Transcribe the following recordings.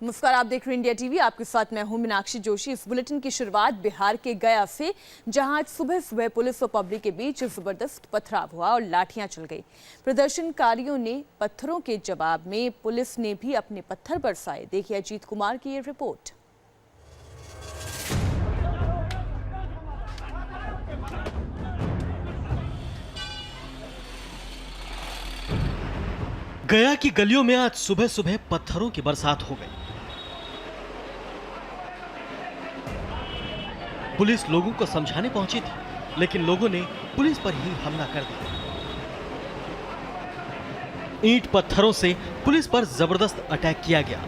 नमस्कार, आप देख रहे हैं इंडिया टीवी। आपके साथ मैं हूं मीनाक्षी जोशी। इस बुलेटिन की शुरुआत बिहार के गया से, जहां आज सुबह सुबह पुलिस और पब्लिक के बीच जबरदस्त पथराव हुआ और लाठियां चल गई। प्रदर्शनकारियों ने पत्थरों के जवाब में पुलिस ने भी अपने पत्थर बरसाए। देखिए अजीत कुमार की ये रिपोर्ट। गया की गलियों में आज सुबह सुबह पत्थरों की बरसात हो गई। पुलिस लोगों को समझाने पहुंची थी, लेकिन लोगों ने पुलिस पर ही हमला कर दिया। ईंट पत्थरों से पुलिस पर जबरदस्त अटैक किया गया।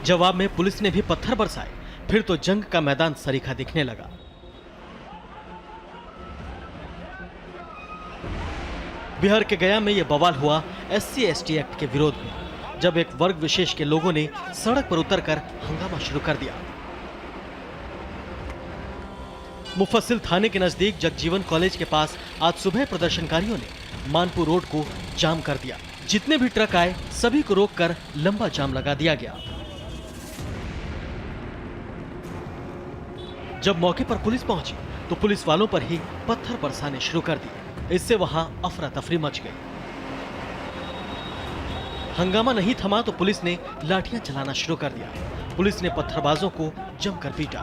जवाब में पुलिस ने भी पत्थर बरसाए। फिर तो जंग का मैदान सरीखा दिखने लगा। बिहार के गया में यह बवाल हुआ SC/ST एक्ट के विरोध में, जब एक वर्ग विशेष के लोगों ने सड़क पर उतरकर हंगामा शुरू कर दिया। मुफस्सिल थाने के नजदीक जगजीवन कॉलेज के पास आज सुबह प्रदर्शनकारियों ने मानपुर रोड को जाम कर दिया। जितने भी ट्रक आए सभी को रोककर लंबा जाम लगा दिया गया। जब मौके पर पुलिस पहुंची तो पुलिस वालों पर ही पत्थर बरसाने शुरू कर दिए। इससे वहां अफरा तफरी मच गई। हंगामा नहीं थमा तो पुलिस ने लाठियां चलाना शुरू कर दिया। पुलिस ने पत्थरबाजों को जमकर पीटा।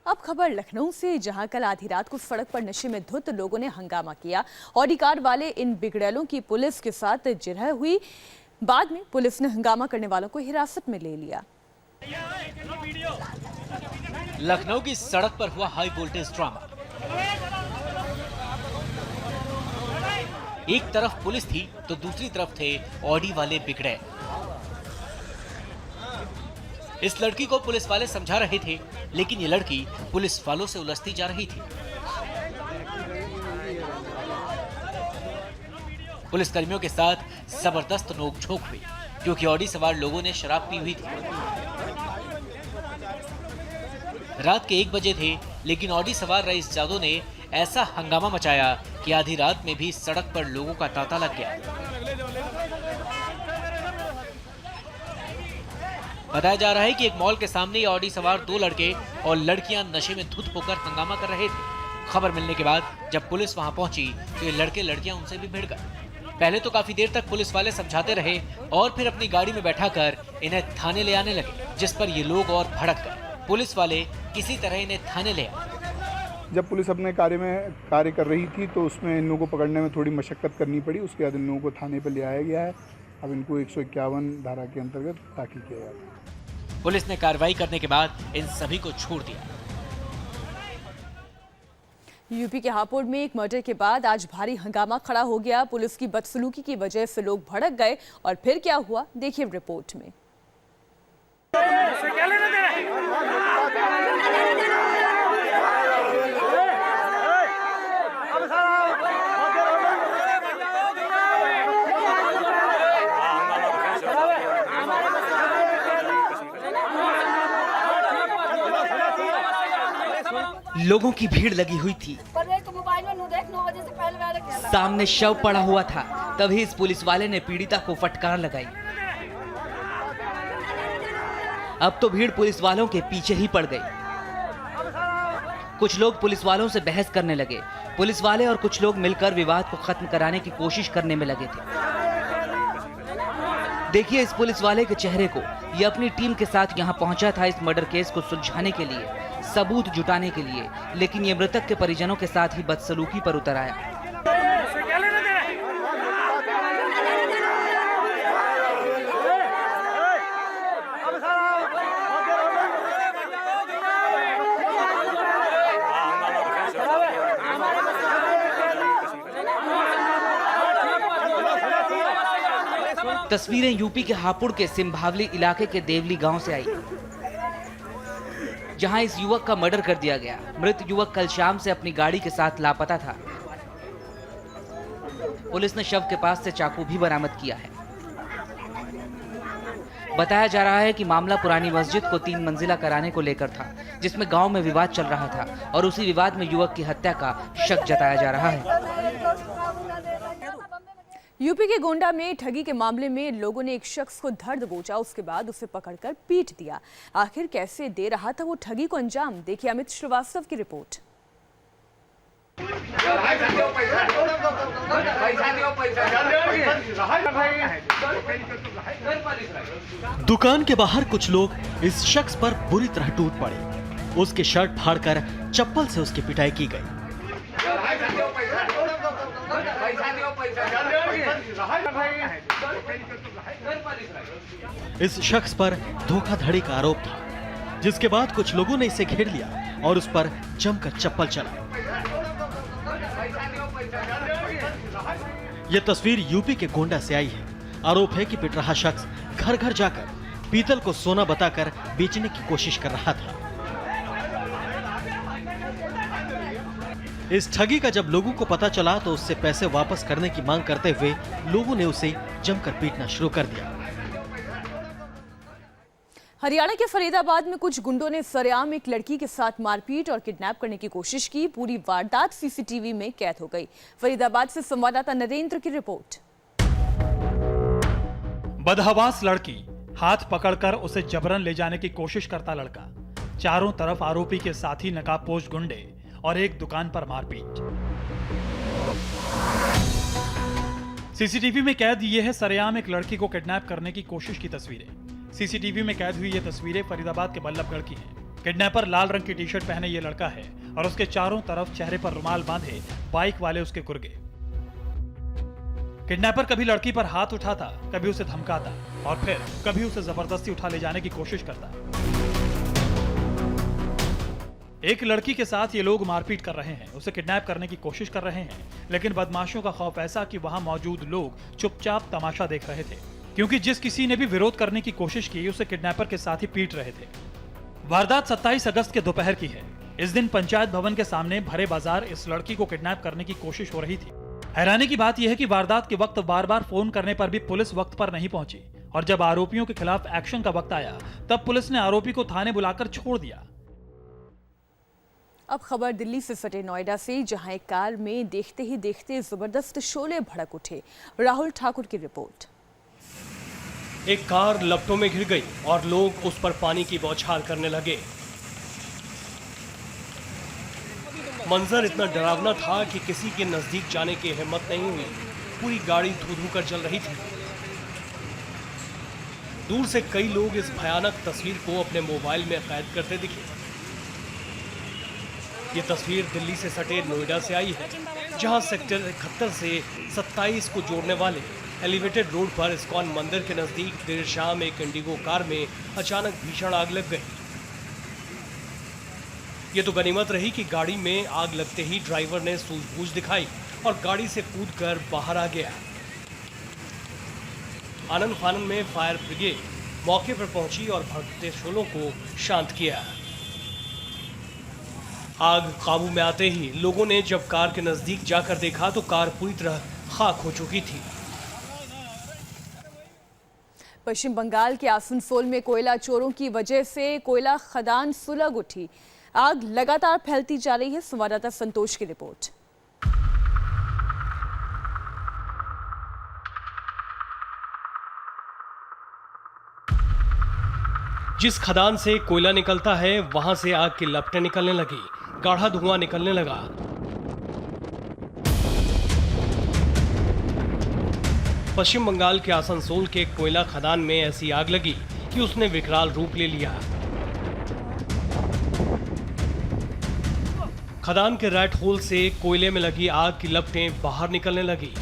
अब खबर लखनऊ से, जहां कल आधी रात को सड़क पर नशे में धुत लोगों ने हंगामा किया। ऑडी कार वाले इन बिगड़ैलों की पुलिस के साथ जिरह हुई। बाद में पुलिस ने हंगामा करने वालों को हिरासत में ले लिया। लखनऊ की सड़क पर हुआ हाई वोल्टेज ड्रामा। एक तरफ पुलिस थी तो दूसरी तरफ थे ऑडी वाले बिगड़ैल। इस लड़की को पुलिस वाले समझा रहे थे, लेकिन ये लड़की पुलिस वालों से उलझती जा रही थी। पुलिसकर्मियों के साथ जबरदस्त नोकझोंक हुई, क्योंकि ऑडी सवार लोगों ने शराब पी हुई थी। रात के 1 बजे थे, लेकिन ऑडी सवार रईस जादव ने ऐसा हंगामा मचाया कि आधी रात में भी सड़क पर लोगों का तांता लग गया। बताया जा रहा है कि एक मॉल के सामने ऑडी सवार 2 लड़के और लड़कियां नशे में धुत होकर हंगामा कर रहे थे। खबर मिलने के बाद जब पुलिस वहां पहुंची तो ये लड़के लड़कियां उनसे भी भिड़ गए। पहले तो काफी देर तक पुलिस वाले समझाते रहे और फिर अपनी गाड़ी में बैठाकर इन्हें थाने ले आने लगे, जिस पर ये लोग और भड़क गए। पुलिस वाले किसी तरह इन्हें थाने ले आए। जब पुलिस अपने कार्य कर रही थी तो उसमें इन लोगों को पकड़ने में थोड़ी मशक्कत करनी पड़ी। उसके बाद इन लोगों को थाने पर ले आया गया है। अब इनको 151 धारा के अंतर्गत ताकीद किया जाता है। पुलिस ने कार्रवाई करने के बाद इन सभी को छोड़ दिया। यूपी के हापुड़ में एक मर्डर के बाद आज भारी हंगामा खड़ा हो गया। पुलिस की बदसलूकी की वजह से लोग भड़क गए और फिर क्या हुआ, देखिए रिपोर्ट में। लोगों की भीड़ लगी हुई थी। सामने शव पड़ा हुआ था, तभी इस पुलिस वाले ने पीड़िता को फटकार लगाई। अब तो भीड़ पुलिस वालों के पीछे ही पड़ गई। कुछ लोग पुलिस वालों से बहस करने लगे। पुलिस वाले और कुछ लोग मिलकर विवाद को खत्म कराने की कोशिश करने में लगे थे। देखिए इस पुलिस वाले के चेहरे को। ये अपनी टीम के साथ यहाँ पहुंचा था इस मर्डर केस को सुलझाने के लिए, सबूत जुटाने के लिए, लेकिन ये मृतक के परिजनों के साथ ही बदसलूकी पर उतर आया। तस्वीरें यूपी के हापुड़ के सिंभावली इलाके के देवली गांव से आई, जहां इस युवक का मर्डर कर दिया गया। मृत युवक कल शाम से अपनी गाड़ी के साथ लापता था। पुलिस ने शव के पास से चाकू भी बरामद किया है। बताया जा रहा है कि मामला पुरानी मस्जिद को 3 मंजिला कराने को लेकर था, जिसमें गांव में विवाद चल रहा था और उसी विवाद में युवक की हत्या का शक जताया जा रहा है। यूपी के गोंडा में ठगी के मामले में लोगों ने एक शख्स को धर दबोचा, उसके बाद उसे पकड़कर पीट दिया। आखिर कैसे दे रहा था वो ठगी को अंजाम, देखिए अमित श्रीवास्तव की रिपोर्ट। दुकान के बाहर कुछ लोग इस शख्स पर बुरी तरह टूट पड़े। उसके शर्ट फाड़कर चप्पल से उसकी पिटाई की गई। इस शख्स पर धोखाधड़ी का आरोप था, जिसके बाद कुछ लोगों ने इसे घेर लिया और उस पर जमकर चप्पल चला। यह तस्वीर यूपी के गोंडा से आई है। आरोप है कि पिट रहा शख्स घर घर जाकर पीतल को सोना बताकर बेचने की कोशिश कर रहा था। इस ठगी का जब लोगों को पता चला तो उससे पैसे वापस करने की मांग करते हुए लोगों ने उसे जमकर पीटना शुरू कर दिया। हरियाणा के फरीदाबाद में कुछ गुंडों ने सरेआम एक लड़की के साथ मारपीट और किडनैप करने की कोशिश की। पूरी वारदात सीसीटीवी में कैद हो गई। फरीदाबाद से संवाददाता नरेंद्र की रिपोर्ट। बदहवास लड़की, हाथ पकड़कर उसे जबरन ले जाने की कोशिश करता लड़का, चारों तरफ आरोपी के साथी नकाबपोश गुंडे और एक दुकान पर मारपीट। सीसीटीवी में कैद ये है सरेआम एक लड़की को किडनैप करने की कोशिश की तस्वीरें। सीसीटीवी में कैद हुई ये तस्वीरें फरीदाबाद के बल्लभगढ़ की हैं। किडनैपर लाल रंग की टी-शर्ट पहने ये लड़का है और उसके चारों तरफ चेहरे पर रुमाल बांधे बाइक वाले उसके गुर्गे। किडनैपर कभी लड़की पर हाथ उठाता, कभी उसे धमकाता और फिर कभी उसे जबरदस्ती उठा ले जाने की कोशिश करता। एक लड़की के साथ ये लोग मारपीट कर रहे हैं, उसे किडनैप करने की कोशिश कर रहे हैं, लेकिन बदमाशों का खौफ ऐसा कि वहां मौजूद लोग चुपचाप तमाशा देख रहे थे, क्योंकि जिस किसी ने भी विरोध करने की कोशिश की उसे किडनैपर के साथ ही पीट रहे थे। वारदात 27 अगस्त के दोपहर की है। इस दिन पंचायत भवन के सामने भरे बाजार इस लड़की को किडनैप करने की कोशिश हो रही थी। हैरानी की बात यह है कि वारदात के वक्त बार-बार फोन करने पर भी पुलिस वक्त पर नहीं पहुंची और जब आरोपियों के खिलाफ एक्शन का वक्त आया तब पुलिस ने आरोपी को थाने बुलाकर छोड़ दिया। अब खबर दिल्ली से सटे नोएडा से, जहां एक कार में देखते ही देखते जबरदस्त शोले भड़क उठे। राहुल ठाकुर की रिपोर्ट। एक कार लपटों में घिर गई और लोग उस पर पानी की बौछार करने लगे। मंजर इतना डरावना था कि किसी के नजदीक जाने की हिम्मत नहीं हुई। पूरी गाड़ी धू-धू कर चल रही थी। दूर से कई लोग इस भयानक तस्वीर को अपने मोबाइल में कैद करते दिखे। ये तस्वीर दिल्ली से सटे नोएडा से आई है, जहां सेक्टर 71 से 27 को जोड़ने वाले एलिवेटेड रोड पर इस्कॉन मंदिर के नजदीक देर शाम एक इंडिगो कार में अचानक भीषण आग लग गई। ये तो गनीमत रही कि गाड़ी में आग लगते ही ड्राइवर ने सूझबूझ दिखाई और गाड़ी से कूदकर बाहर आ गया। आनंद फानन में फायर ब्रिगेड मौके पर पहुंची और भड़कते शोलों को शांत किया। आग काबू में आते ही लोगों ने जब कार के नजदीक जाकर देखा तो कार पूरी तरह खाक हो चुकी थी। पश्चिम बंगाल के आसनसोल में कोयला चोरों की वजह से कोयला खदान सुलग उठी। आग लगातार फैलती जा रही है। संवाददाता संतोष की रिपोर्ट। जिस खदान से कोयला निकलता है वहां से आग की लपटें निकलने लगी, गाढ़ा धुआं निकलने लगा। पश्चिम बंगाल के आसनसोल के कोयला खदान में ऐसी आग लगी कि उसने विकराल रूप ले लिया। खदान के रैट होल से कोयले में लगी आग की लपटें बाहर निकलने लगी।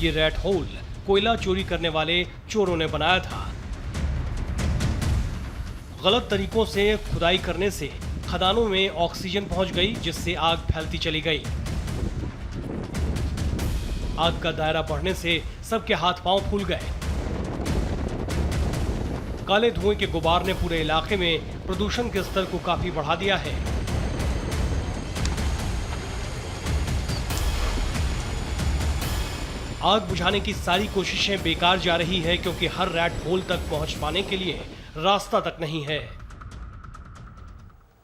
ये रैट होल कोयला चोरी करने वाले चोरों ने बनाया था। गलत तरीकों से खुदाई करने से खदानों में ऑक्सीजन पहुंच गई, जिससे आग फैलती चली गई। आग का दायरा बढ़ने से सबके हाथ पांव फूल गए। काले धुएं के गुबार ने पूरे इलाके में प्रदूषण के स्तर को काफी बढ़ा दिया है। आग बुझाने की सारी कोशिशें बेकार जा रही है, क्योंकि हर रैट होल तक पहुंच पाने के लिए रास्ता तक नहीं है।